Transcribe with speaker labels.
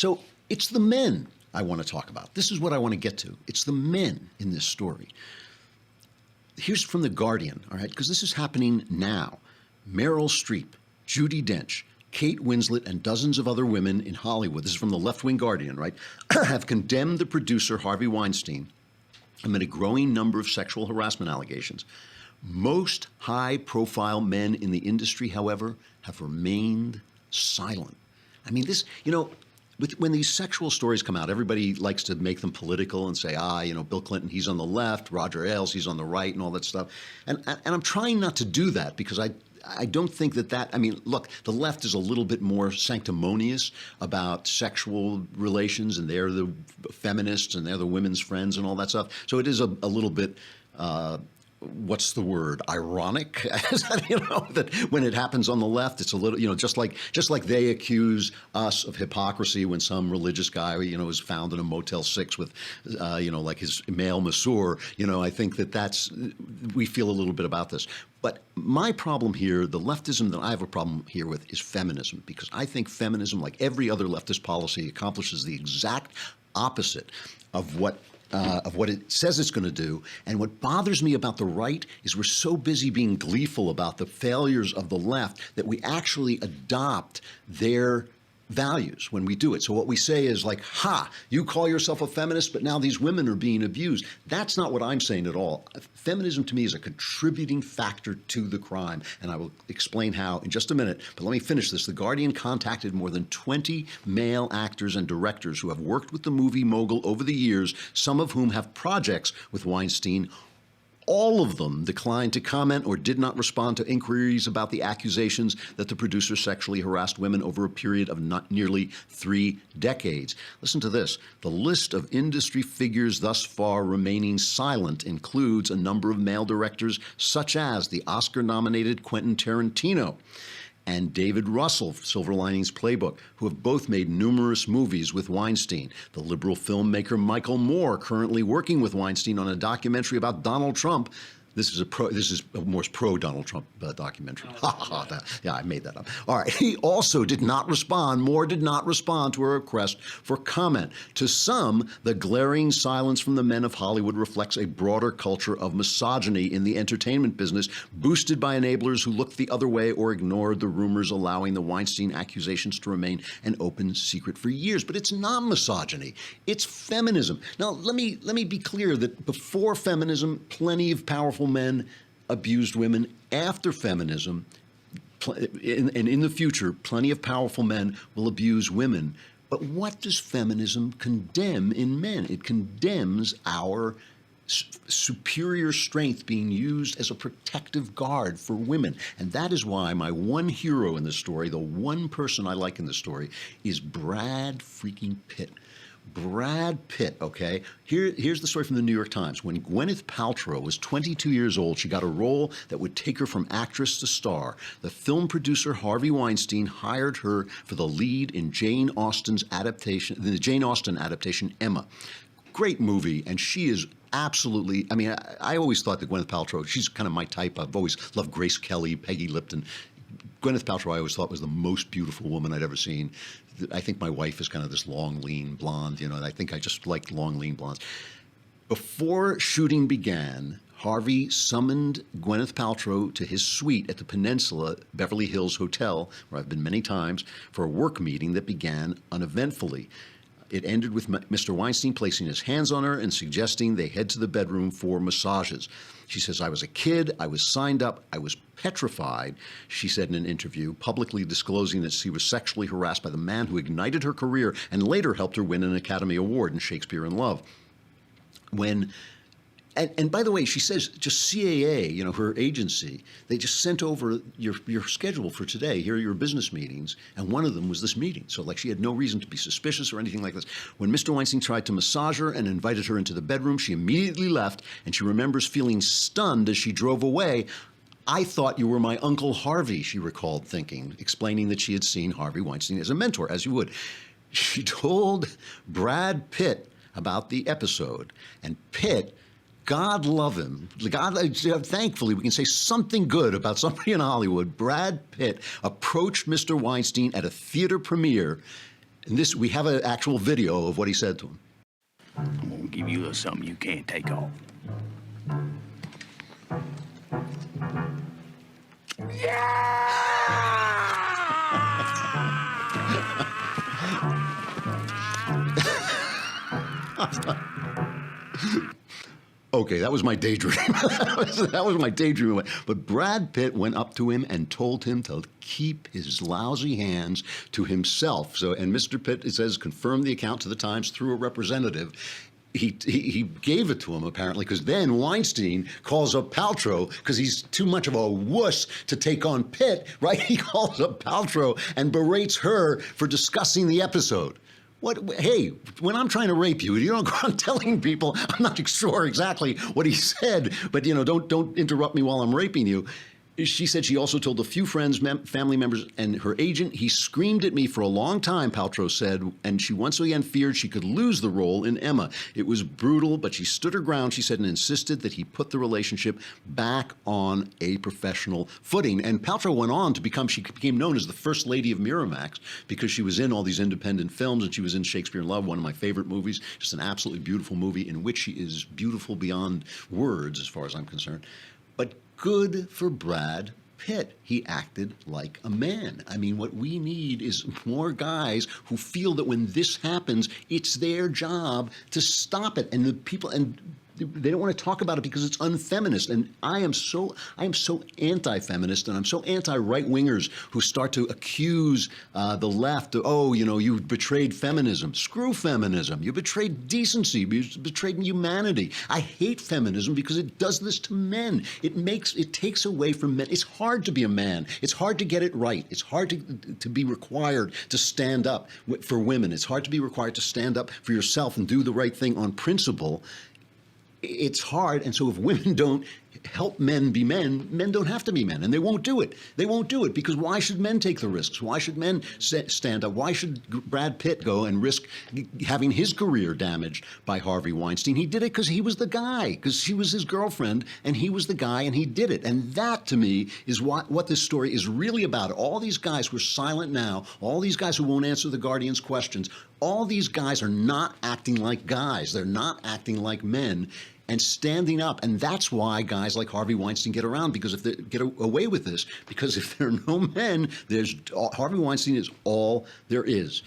Speaker 1: So it's the men I want to talk about. This is what I want to get to. It's the men in this story. Here's from The Guardian, all right, because this is happening now. Meryl Streep, Judi Dench, Kate Winslet, and dozens of other women in Hollywood, this is from the left-wing Guardian, right, have condemned the producer Harvey Weinstein amid a growing number of sexual harassment allegations. Most high-profile men in the industry, however, have remained silent. I mean, this, when these sexual stories come out, everybody likes to make them political and say, Bill Clinton, he's on the left, Roger Ailes, he's on the right, and all that stuff. And I'm trying not to do that because I don't think look, the left is a little bit more sanctimonious about sexual relations, and they're the feminists and they're the women's friends and all that stuff. So it is a little bit, what's the word? Ironic, that when it happens on the left, it's a little, just like they accuse us of hypocrisy when some religious guy, is found in a Motel 6 with, like his male masseur. I think we feel a little bit about this. But my problem here, the leftism that I have a problem here with, is feminism, because I think feminism, like every other leftist policy, accomplishes the exact opposite of what it says it's going to do. And what bothers me about the right is we're so busy being gleeful about the failures of the left that we actually adopt their values when we do it. So what we say is like, you call yourself a feminist, but now these women are being abused. That's not what I'm saying at all. Feminism to me is a contributing factor to the crime, and I will explain how in just a minute. But let me finish this. The Guardian contacted more than 20 male actors and directors who have worked with the movie mogul over the years, some of whom have projects with Weinstein. All of them declined to comment or did not respond to inquiries about the accusations that the producer sexually harassed women over a period of nearly 3 decades. Listen to this. The list of industry figures thus far remaining silent includes a number of male directors, such as the Oscar-nominated Quentin Tarantino and David Russell, Silver Linings Playbook, who have both made numerous movies with Weinstein. The liberal filmmaker Michael Moore, currently working with Weinstein on a documentary about Donald Trump. This is a more pro-Donald Trump documentary. Yeah, I made that up. All right. He also did not respond. Moore did not respond to a request for comment. To some, the glaring silence from the men of Hollywood reflects a broader culture of misogyny in the entertainment business, boosted by enablers who looked the other way or ignored the rumors allowing the Weinstein accusations to remain an open secret for years. But it's not misogyny. It's feminism. Now, let me be clear that before feminism, plenty of powerful men abused women. After feminism, and in the future, plenty of powerful men will abuse women. But what does feminism condemn in men? It condemns our superior strength being used as a protective guard for women. And that is why my one hero in this story, the one person I like in this story, is Brad freaking Pitt. Brad Pitt, okay? Here's the story from the New York Times. When Gwyneth Paltrow was 22 years old, she got a role that would take her from actress to star. The film producer Harvey Weinstein hired her for the lead in the Jane Austen adaptation, Emma. Great movie, and she is absolutely, I always thought that Gwyneth Paltrow, she's kind of my type. I've always loved Grace Kelly, Peggy Lipton. Gwyneth Paltrow I always thought was the most beautiful woman I'd ever seen. I think my wife is kind of this long, lean blonde, and I think I just liked long, lean blondes. Before shooting began, Harvey summoned Gwyneth Paltrow to his suite at the Peninsula Beverly Hills Hotel, where I've been many times, for a work meeting that began uneventfully. It ended with Mr. Weinstein placing his hands on her and suggesting they head to the bedroom for massages. She says, "I was a kid, I was signed up, I was petrified," she said in an interview, publicly disclosing that she was sexually harassed by the man who ignited her career and later helped her win an Academy Award in Shakespeare in Love. And by the way, she says just CAA, her agency, they just sent over your schedule for today. Here are your business meetings. And one of them was this meeting. So she had no reason to be suspicious or anything like this. When Mr. Weinstein tried to massage her and invited her into the bedroom, she immediately left. And she remembers feeling stunned as she drove away. "I thought you were my Uncle Harvey," she recalled thinking, explaining that she had seen Harvey Weinstein as a mentor, as you would. She told Brad Pitt about the episode. And Pitt, God love him. Thankfully, we can say something good about somebody in Hollywood. Brad Pitt approached Mr. Weinstein at a theater premiere And this, we have an actual video of what he said to him.
Speaker 2: I'm gonna give you a little something you can't take off.
Speaker 1: Okay, that was my daydream. that was my daydream. But Brad Pitt went up to him and told him to keep his lousy hands to himself. So, and Mr. Pitt, it says, confirmed the account to the Times through a representative. He gave it to him, apparently, because then Weinstein calls up Paltrow because he's too much of a wuss to take on Pitt, right? He calls up Paltrow and berates her for discussing the episode. What? Hey, when I'm trying to rape you, you don't go on telling people. I'm not sure exactly what he said, but don't interrupt me while I'm raping you. She said she also told a few friends, family members, and her agent. He screamed at me for a long time, Paltrow said, and she once again feared she could lose the role in Emma. It was brutal, but she stood her ground, she said, and insisted that he put the relationship back on a professional footing. And Paltrow went on to she became known as the First Lady of Miramax because she was in all these independent films, and she was in Shakespeare in Love, one of my favorite movies, just an absolutely beautiful movie in which she is beautiful beyond words, as far as I'm concerned. But good for Brad Pitt. He acted like a man. I mean, what we need is more guys who feel that when this happens, it's their job to stop it. And the people, and they don't want to talk about it because it's unfeminist. And I am so anti-feminist, and I'm so anti-right-wingers who start to accuse the left of, you betrayed feminism. Screw feminism. You betrayed decency. You betrayed humanity. I hate feminism because it does this to men. It takes away from men. It's hard to be a man. It's hard to get it right. It's hard to be required to stand up for women. It's hard to be required to stand up for yourself and do the right thing on principle. It's hard, and so if women don't help men be men, men don't have to be men, and they won't do it. They won't do it because why should men take the risks? Why should men stand up? Why should Brad Pitt go and risk having his career damaged by Harvey Weinstein? He did it because he was the guy, because she was his girlfriend, and he was the guy, and he did it. And that, to me, is what this story is really about. All these guys who are silent now, all these guys who won't answer the Guardian's questions, all these guys are not acting like guys. They're not acting like men and standing up. And that's why guys like Harvey Weinstein get around, because if they get away with this, because if there are no men, Harvey Weinstein is all there is.